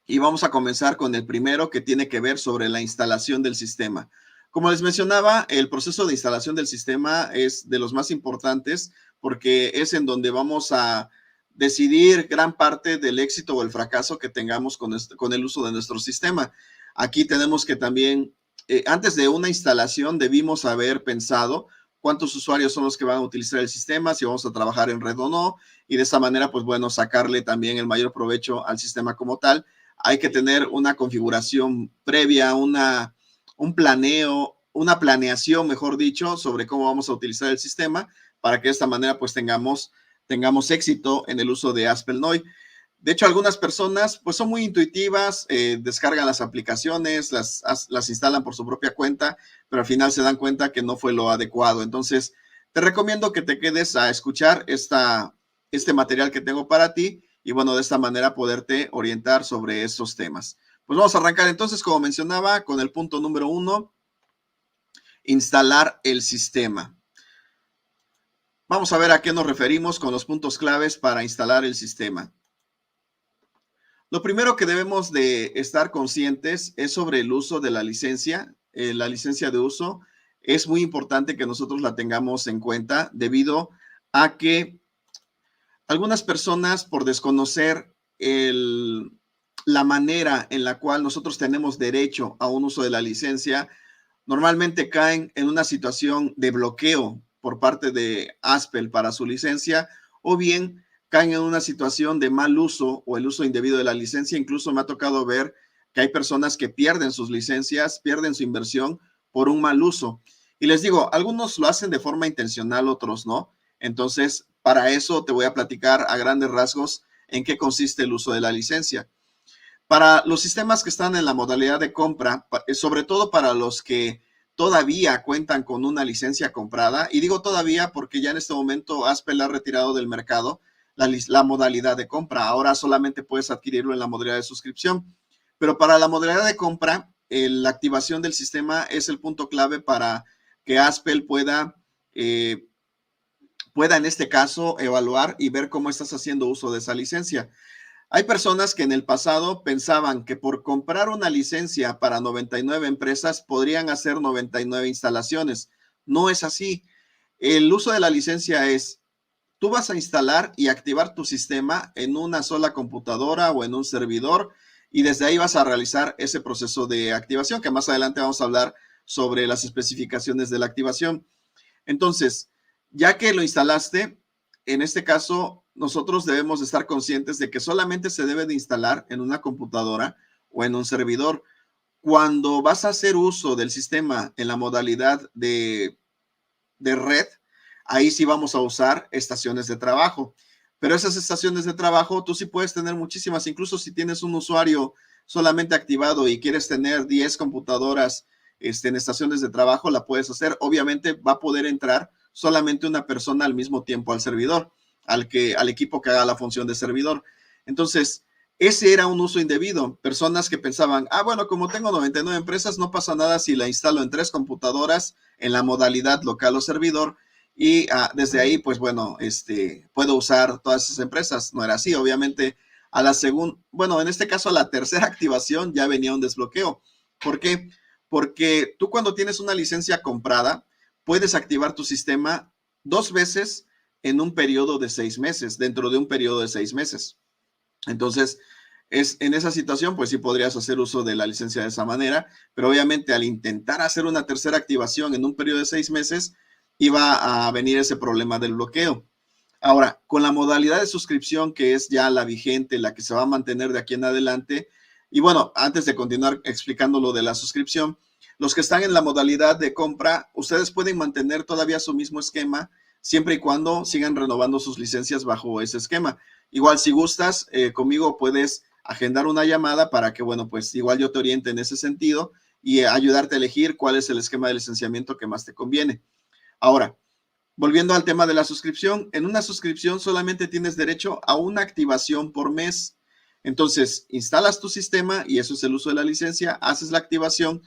y vamos a comenzar con el primero, que tiene que ver sobre la instalación del sistema. Como les mencionaba, el proceso de instalación del sistema es de los más importantes porque es en donde vamos a decidir gran parte del éxito o el fracaso que tengamos con el uso de nuestro sistema. Aquí tenemos que también, antes de una instalación, debimos haber pensado cuántos usuarios son los que van a utilizar el sistema, si vamos a trabajar en red o no, y de esa manera, pues bueno, sacarle también el mayor provecho al sistema como tal. Hay que tener una configuración previa, un planeo, una planeación, mejor dicho, sobre cómo vamos a utilizar el sistema para que de esta manera pues tengamos éxito en el uso de Aspelnoy. De hecho, algunas personas pues son muy intuitivas, descargan las aplicaciones, las instalan por su propia cuenta, pero al final se dan cuenta que no fue lo adecuado. Entonces, te recomiendo que te quedes a escuchar este material que tengo para ti y bueno, de esta manera poderte orientar sobre estos temas. Pues vamos a arrancar entonces, como mencionaba, con el punto número 1, instalar el sistema. Vamos a ver a qué nos referimos con los puntos claves para instalar el sistema. Lo primero que debemos de estar conscientes es sobre el uso de la licencia de uso. Es muy importante que nosotros la tengamos en cuenta debido a que algunas personas, por desconocer la manera en la cual nosotros tenemos derecho a un uso de la licencia, normalmente caen en una situación de bloqueo por parte de Aspel para su licencia, o bien caen en una situación de mal uso o el uso indebido de la licencia. Incluso me ha tocado ver que hay personas que pierden sus licencias, pierden su inversión por un mal uso. Y les digo, algunos lo hacen de forma intencional, otros no. Entonces, para eso te voy a platicar a grandes rasgos en qué consiste el uso de la licencia. Para los sistemas que están en la modalidad de compra, sobre todo para los que todavía cuentan con una licencia comprada, y digo todavía porque ya en este momento Aspel ha retirado del mercado la modalidad de compra. Ahora solamente puedes adquirirlo en la modalidad de suscripción. Pero para la modalidad de compra, la activación del sistema es el punto clave para que Aspel pueda en este caso evaluar y ver cómo estás haciendo uso de esa licencia. Hay personas que en el pasado pensaban que por comprar una licencia para 99 empresas podrían hacer 99 instalaciones. No es así. El uso de la licencia es, tú vas a instalar y activar tu sistema en una sola computadora o en un servidor y desde ahí vas a realizar ese proceso de activación, que más adelante vamos a hablar sobre las especificaciones de la activación. Entonces, ya que lo instalaste, en este caso, nosotros debemos estar conscientes de que solamente se debe de instalar en una computadora o en un servidor. Cuando vas a hacer uso del sistema en la modalidad de red, ahí sí vamos a usar estaciones de trabajo. Pero esas estaciones de trabajo, tú sí puedes tener muchísimas, incluso si tienes un usuario solamente activado y quieres tener 10 computadoras en estaciones de trabajo, la puedes hacer. Obviamente va a poder entrar solamente una persona al mismo tiempo al servidor, al equipo que haga la función de servidor. Entonces, ese era un uso indebido. Personas que pensaban, bueno, como tengo 99 empresas, no pasa nada si la instalo en 3 computadoras en la modalidad local o servidor y desde ahí, pues bueno, puedo usar todas esas empresas. No era así, obviamente. A la segunda, bueno, en este caso a la tercera activación ya venía un desbloqueo. ¿Por qué? Porque tú cuando tienes una licencia comprada, puedes activar tu sistema 2 veces en un periodo de 6 meses, dentro de un periodo de 6 meses. Entonces, en esa situación, pues sí podrías hacer uso de la licencia de esa manera, pero obviamente al intentar hacer una tercera activación en un periodo de 6 meses, iba a venir ese problema del bloqueo. Ahora, con la modalidad de suscripción, que es ya la vigente, la que se va a mantener de aquí en adelante, y bueno, antes de continuar explicando lo de la suscripción, los que están en la modalidad de compra, ustedes pueden mantener todavía su mismo esquema, siempre y cuando sigan renovando sus licencias bajo ese esquema. Igual, si gustas, conmigo puedes agendar una llamada para que, bueno, pues igual yo te oriente en ese sentido y ayudarte a elegir cuál es el esquema de licenciamiento que más te conviene. Ahora, volviendo al tema de la suscripción, en una suscripción solamente tienes derecho a una activación por mes. Entonces, instalas tu sistema y eso es el uso de la licencia, haces la activación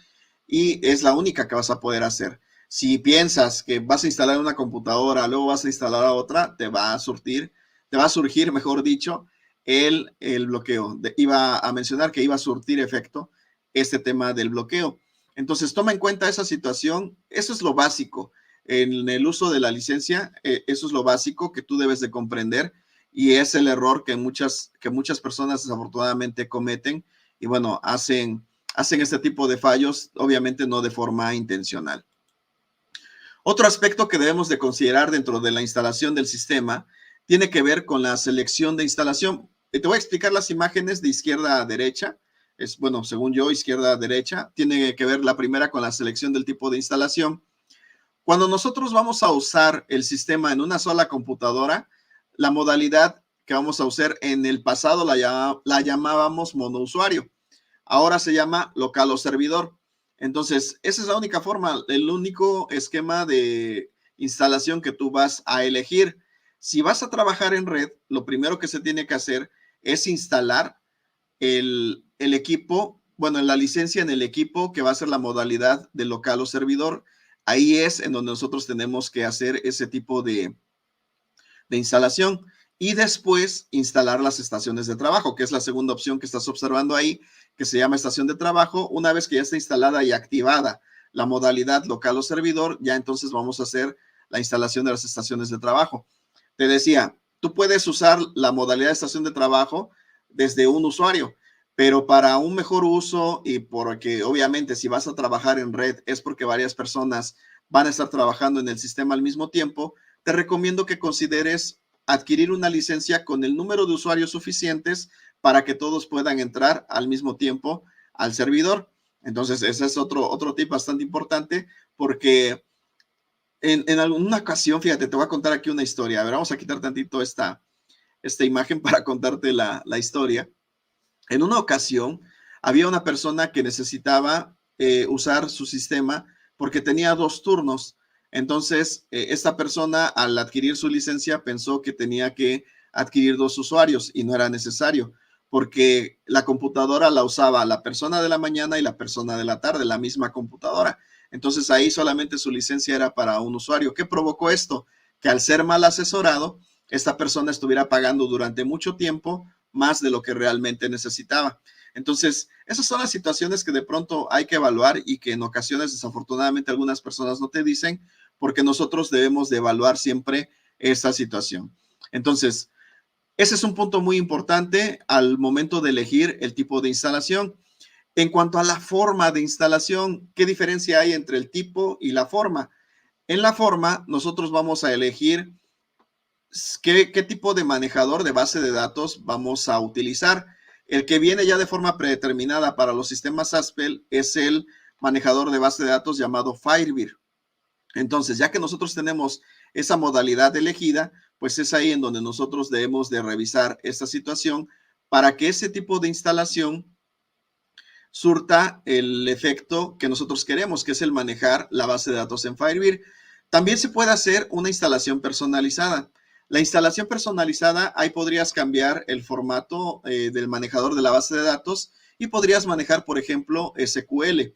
y es la única que vas a poder hacer. Si piensas que vas a instalar una computadora, luego vas a instalar a otra, te va a surgir, mejor dicho, el bloqueo. Iba a mencionar que iba a surtir efecto este tema del bloqueo. Entonces, toma en cuenta esa situación. Eso es lo básico. En el uso de la licencia, eso es lo básico que tú debes de comprender y es el error que muchas personas desafortunadamente cometen y bueno, hacen este tipo de fallos, obviamente no de forma intencional. Otro aspecto que debemos de considerar dentro de la instalación del sistema tiene que ver con la selección de instalación. Te voy a explicar las imágenes de izquierda a derecha. Es, bueno, según yo, izquierda a derecha. Tiene que ver la primera con la selección del tipo de instalación. Cuando nosotros vamos a usar el sistema en una sola computadora, la modalidad que vamos a usar en el pasado la llamábamos monousuario. Ahora se llama local o servidor. Entonces, esa es la única forma, el único esquema de instalación que tú vas a elegir. Si vas a trabajar en red, lo primero que se tiene que hacer es instalar el equipo, bueno, la licencia en el equipo que va a ser la modalidad de local o servidor. Ahí es en donde nosotros tenemos que hacer ese tipo de instalación y después instalar las estaciones de trabajo, que es la segunda opción que estás observando ahí, que se llama estación de trabajo. Una vez que ya está instalada y activada la modalidad local o servidor, ya entonces vamos a hacer la instalación de las estaciones de trabajo. Te decía, tú puedes usar la modalidad de estación de trabajo desde un usuario, pero para un mejor uso y porque obviamente si vas a trabajar en red es porque varias personas van a estar trabajando en el sistema al mismo tiempo, te recomiendo que consideres adquirir una licencia con el número de usuarios suficientes para que todos puedan entrar al mismo tiempo al servidor. Entonces, ese es otro tip bastante importante porque en alguna ocasión, fíjate, te voy a contar aquí una historia. A ver, vamos a quitar tantito esta imagen para contarte la historia. En una ocasión, había una persona que necesitaba usar su sistema porque tenía 2 turnos. Entonces, esta persona al adquirir su licencia pensó que tenía que adquirir 2 usuarios y no era necesario porque la computadora la usaba la persona de la mañana y la persona de la tarde, la misma computadora. Entonces ahí solamente su licencia era para un usuario. ¿Qué provocó esto? Que al ser mal asesorado, esta persona estuviera pagando durante mucho tiempo más de lo que realmente necesitaba. Entonces, esas son las situaciones que de pronto hay que evaluar y que en ocasiones, desafortunadamente, algunas personas no te dicen porque nosotros debemos de evaluar siempre esa situación. Entonces, ese es un punto muy importante al momento de elegir el tipo de instalación. En cuanto a la forma de instalación, ¿qué diferencia hay entre el tipo y la forma? En la forma, nosotros vamos a elegir qué tipo de manejador de base de datos vamos a utilizar. El que viene ya de forma predeterminada para los sistemas Aspel es el manejador de base de datos llamado Firebird. Entonces, ya que nosotros tenemos esa modalidad elegida, pues es ahí en donde nosotros debemos de revisar esta situación para que ese tipo de instalación surta el efecto que nosotros queremos, que es el manejar la base de datos en Firebird. También se puede hacer una instalación personalizada. La instalación personalizada, ahí podrías cambiar el formato del manejador de la base de datos y podrías manejar, por ejemplo, SQL.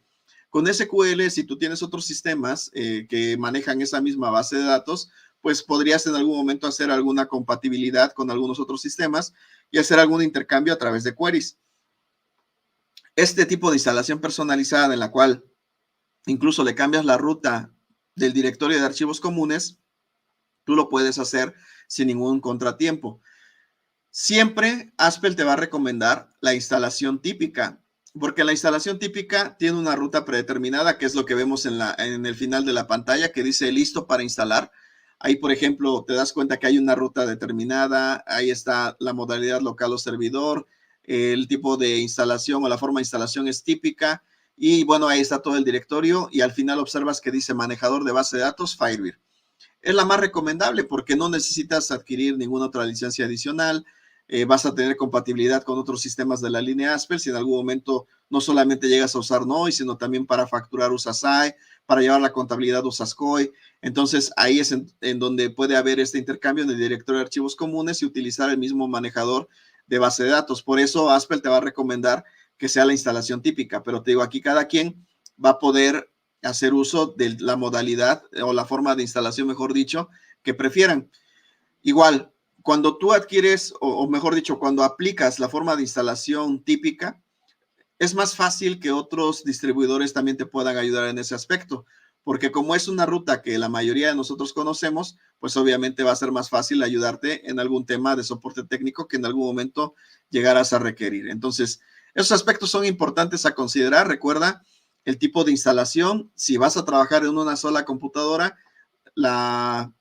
Con SQL, si tú tienes otros sistemas que manejan esa misma base de datos, pues podrías en algún momento hacer alguna compatibilidad con algunos otros sistemas y hacer algún intercambio a través de queries. Este tipo de instalación personalizada en la cual incluso le cambias la ruta del directorio de archivos comunes, tú lo puedes hacer sin ningún contratiempo. Siempre Aspel te va a recomendar la instalación típica, porque la instalación típica tiene una ruta predeterminada, que es lo que vemos en el final de la pantalla, que dice listo para instalar. Ahí, por ejemplo, te das cuenta que hay una ruta determinada, ahí está la modalidad local o servidor, el tipo de instalación o la forma de instalación es típica, y bueno, ahí está todo el directorio, y al final observas que dice manejador de base de datos, Firebird. Es la más recomendable porque no necesitas adquirir ninguna otra licencia adicional, vas a tener compatibilidad con otros sistemas de la línea Aspel. Si en algún momento no solamente llegas a usar NOI, sino también para facturar usas SAI, para llevar la contabilidad usas COI. Entonces ahí es en donde puede haber este intercambio en el directorio de archivos comunes y utilizar el mismo manejador de base de datos. Por eso Aspel te va a recomendar que sea la instalación típica, pero te digo, aquí cada quien va a poder hacer uso de la modalidad o la forma de instalación, mejor dicho, que prefieran. Igual, cuando tú adquieres, o mejor dicho, cuando aplicas la forma de instalación típica, es más fácil que otros distribuidores también te puedan ayudar en ese aspecto, porque como es una ruta que la mayoría de nosotros conocemos, pues obviamente va a ser más fácil ayudarte en algún tema de soporte técnico que en algún momento llegarás a requerir. Entonces, esos aspectos son importantes a considerar. Recuerda el tipo de instalación. Si vas a trabajar en una sola computadora, la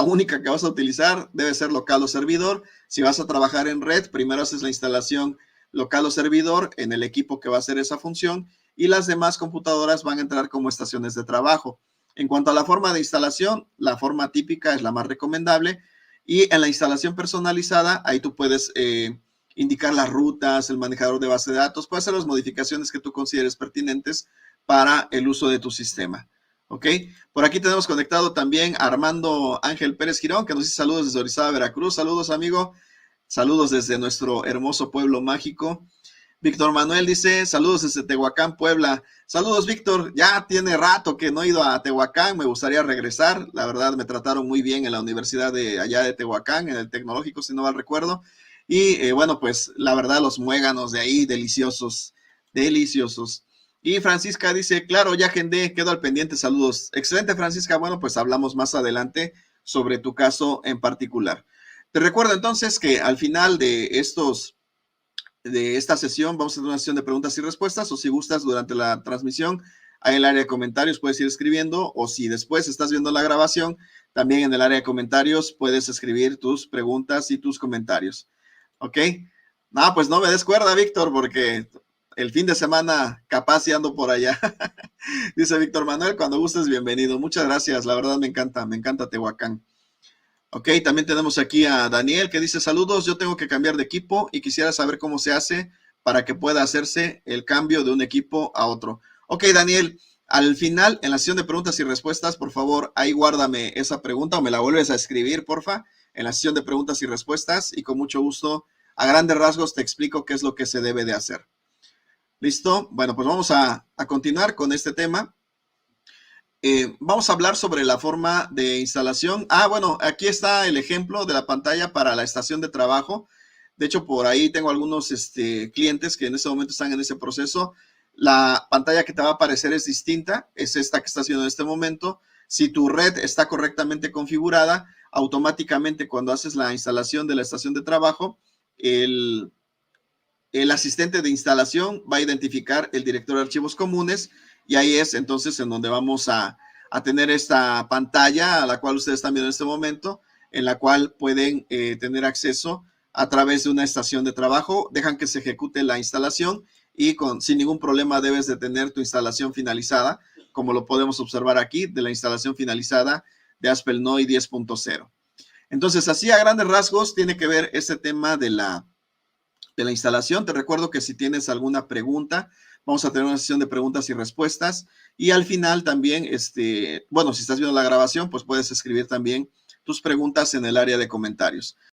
única que vas a utilizar debe ser local o servidor. Si vas a trabajar en red, primero haces la instalación local o servidor en el equipo que va a hacer esa función y las demás computadoras van a entrar como estaciones de trabajo. En cuanto a la forma de instalación, la forma típica es la más recomendable y en la instalación personalizada, ahí tú puedes indicar las rutas, el manejador de base de datos, puedes hacer las modificaciones que tú consideres pertinentes para el uso de tu sistema. ¿Ok? Por aquí tenemos conectado también a Armando Ángel Pérez Girón, que nos dice saludos desde Orizaba, Veracruz. Saludos, amigo. Saludos desde nuestro hermoso pueblo mágico. Víctor Manuel dice, saludos desde Tehuacán, Puebla. Saludos, Víctor. Ya tiene rato que no he ido a Tehuacán, me gustaría regresar. La verdad, me trataron muy bien en la universidad de allá de Tehuacán, en el tecnológico, si no mal recuerdo. Y bueno, pues la verdad, los muéganos de ahí, deliciosos, deliciosos. Y Francisca dice, claro, ya agendé, quedo al pendiente, saludos. Excelente, Francisca. Bueno, pues hablamos más adelante sobre tu caso en particular. Te recuerdo entonces que al final de esta sesión vamos a tener una sesión de preguntas y respuestas, o si gustas durante la transmisión, ahí en el área de comentarios puedes ir escribiendo, o si después estás viendo la grabación, también en el área de comentarios puedes escribir tus preguntas y tus comentarios. ¿Ok? No, pues no me des cuerda, Víctor, porque el fin de semana capaz y ando por allá. Dice Víctor Manuel, cuando gustes, bienvenido. Muchas gracias, la verdad me encanta Tehuacán. Ok, también tenemos aquí a Daniel que dice, saludos, yo tengo que cambiar de equipo y quisiera saber cómo se hace para que pueda hacerse el cambio de un equipo a otro. Ok, Daniel, al final, en la sesión de preguntas y respuestas, por favor, ahí guárdame esa pregunta o me la vuelves a escribir, porfa, en la sesión de preguntas y respuestas y con mucho gusto, a grandes rasgos, te explico qué es lo que se debe de hacer. ¿Listo? Bueno, pues vamos a continuar con este tema. Vamos a hablar sobre la forma de instalación. Bueno, aquí está el ejemplo de la pantalla para la estación de trabajo. De hecho, por ahí tengo algunos clientes que en este momento están en ese proceso. La pantalla que te va a aparecer es distinta, es esta que estás viendo en este momento. Si tu red está correctamente configurada, automáticamente cuando haces la instalación de la estación de trabajo, el asistente de instalación va a identificar el directorio de archivos comunes y ahí es entonces en donde vamos a tener esta pantalla a la cual ustedes están viendo en este momento, en la cual pueden tener acceso a través de una estación de trabajo. Dejan que se ejecute la instalación y sin ningún problema debes de tener tu instalación finalizada, como lo podemos observar aquí, de la instalación finalizada de Aspel NOI 10.0. Entonces, así a grandes rasgos tiene que ver este tema de la instalación. Te recuerdo que si tienes alguna pregunta, vamos a tener una sesión de preguntas y respuestas. Y al final también, bueno, si estás viendo la grabación, pues puedes escribir también tus preguntas en el área de comentarios.